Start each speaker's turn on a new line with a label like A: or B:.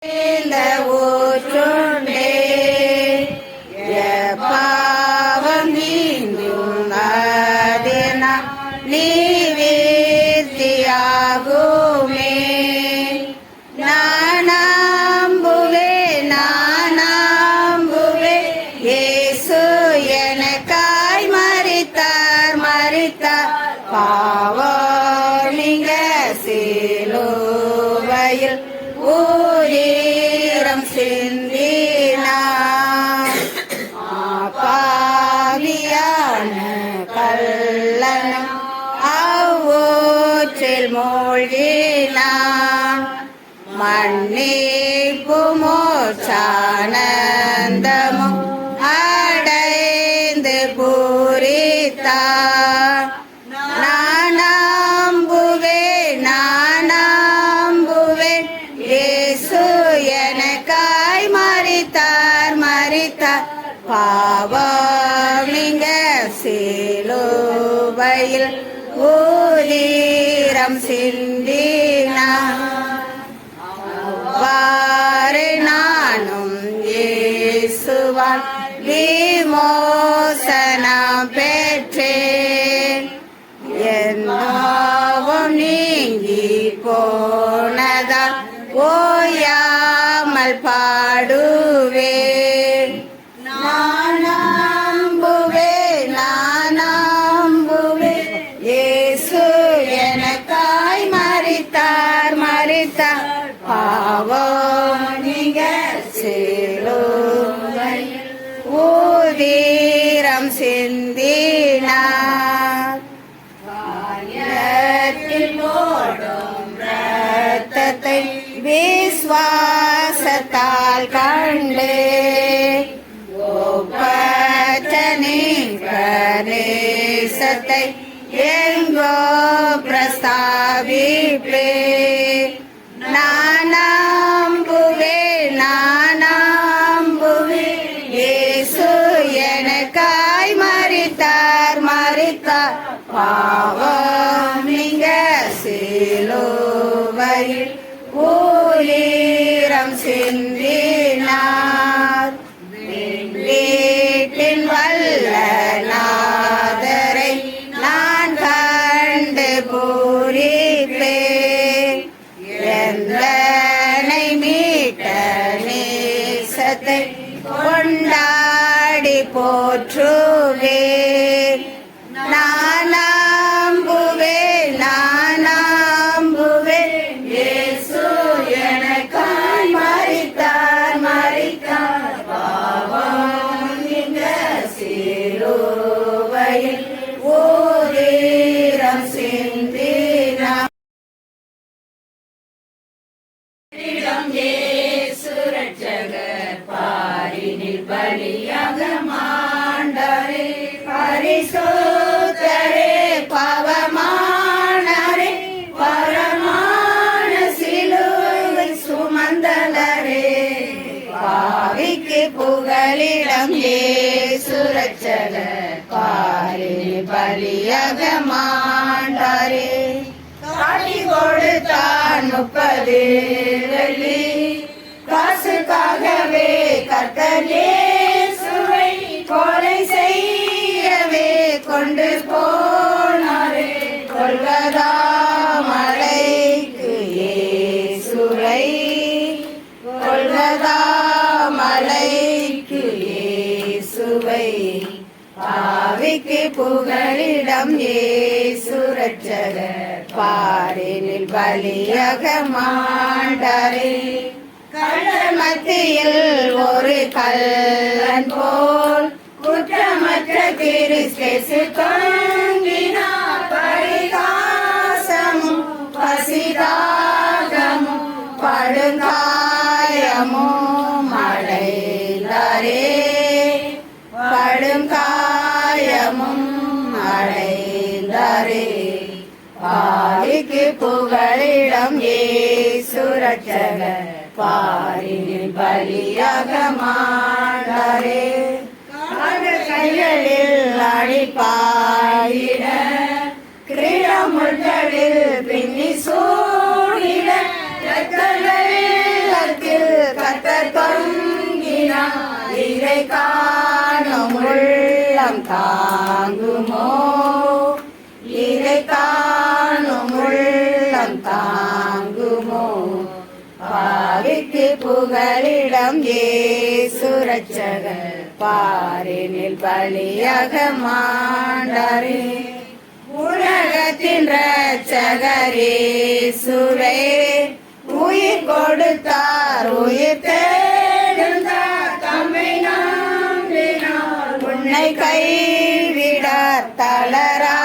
A: இந்த ஊற்றுண்டே பாவம் நீங்கும் அதினா நீ வீழ்த்தியாகுமே. நானாம்புவே இயேசு எனக்காய் மரித்தார் பாவம் நீங்க சிலுவையில் ஊரீரம் சிந்தினார். பாவியான கள்ளனும் அவ்வூற்றில் மூழ்கினான். மன்னிப்புமோ சானந்தமும் அடைந்து பூரித்தார். நானாம்புவேன் இயேசு எனக்காய் மரித்தார் பாவம் நீங்க சிலுவையில் ஊரீரம் சிந்தினார். அவ்வாறு நானும் இயேசுவால் விமோசனம் பெற்றேன். என்னவும் நீங்கி போனதால் ஓயாமல் பாடுவேன். நானாம்புவேன் இயேசு எனக்காய் மரித்தார் பாவம் நீங்க சிலுவையில் ஊரீரம் சிந்தினார். வாயத்தில் ஓடும் இரத்தத்தை விசுவாசத்தால் கண்டு ஒப்பற்ற நேசத்தை எங்கோ பிரஸ்தாபிப்பே. நானாம்புவேன் இயேசு எனக்காய் மரித்தார் பாவம் நீங்க சிலுவையில் ஊரீரம் சிந்தினார். வீட்டின் வல்ல நாதரை நான் கண்டு பூரிப்பேன். எந்தனை மீட்ட நேசத்தை கொண்டாடி போற்றுவேன். நானாம்புவேன் இயேசு எனக்காய் மரித்தார் பாவம் நீங்க சிலுவையில் ஊரீரம் சிந்தினார். இயேசு ரட்சகர் பாரினில் பலியாக மாண்டாரே. பரிசுத்தரே பாவமானரே பரமான சிலுவை சுமந்தலரே. பாவிக்கு புகலிடம் இயேசு ரட்சகர் பாரினில் பலியாக மாண்டாரே. காட்டி கொடுத்தான் 30 வெள்ளி காசுக்காகவே கர்த்தர் இயேசுவை கொலை செய்யவே கொண்டு போனாரே. கொல்கதா மலைக்கு இயேசுவை கொல்கதா மலைக்கு இயேசுவை பாவிக்கு புகலிடம் இயேசு ரட்சகர் பாரினில் பலியாக மாண்டாரே. கள்ளர் மத்தியில் ஒரு கள்ளன் போல் குற்றமற்ற கிறிஸ்து தொங்கினார். பரிகாசமும் பசிதாகமும் படுங்காயமும் அடைந்தாரே. படுங்காயமும் அடைந்தாரே. பாவிக்கு புகலிடம் இயேசு ரட்சகர் பாரினில் பலியாக மாண்டாரே. கைகளில் அடிப்பாயிட கிரீடமுள்களில் பின்னி சூடிட வெள்ளத்தில் இதை காணும் உள்ளம் தாங்குமோ, இதை காணும் உள்ளம் தாங்குமோ. பாவிக்கு புகலிடம் இயேசு ரட்சகர், பாரினில் பலியாக மாண்டாரே. உலகத்தின் ரட்சகர் இயேசுவே, உயிர் கொடுத்தார் உயிர் தேடுந்தார், தம்மை நம்பினார் உன்னை கைவிடார் தளரா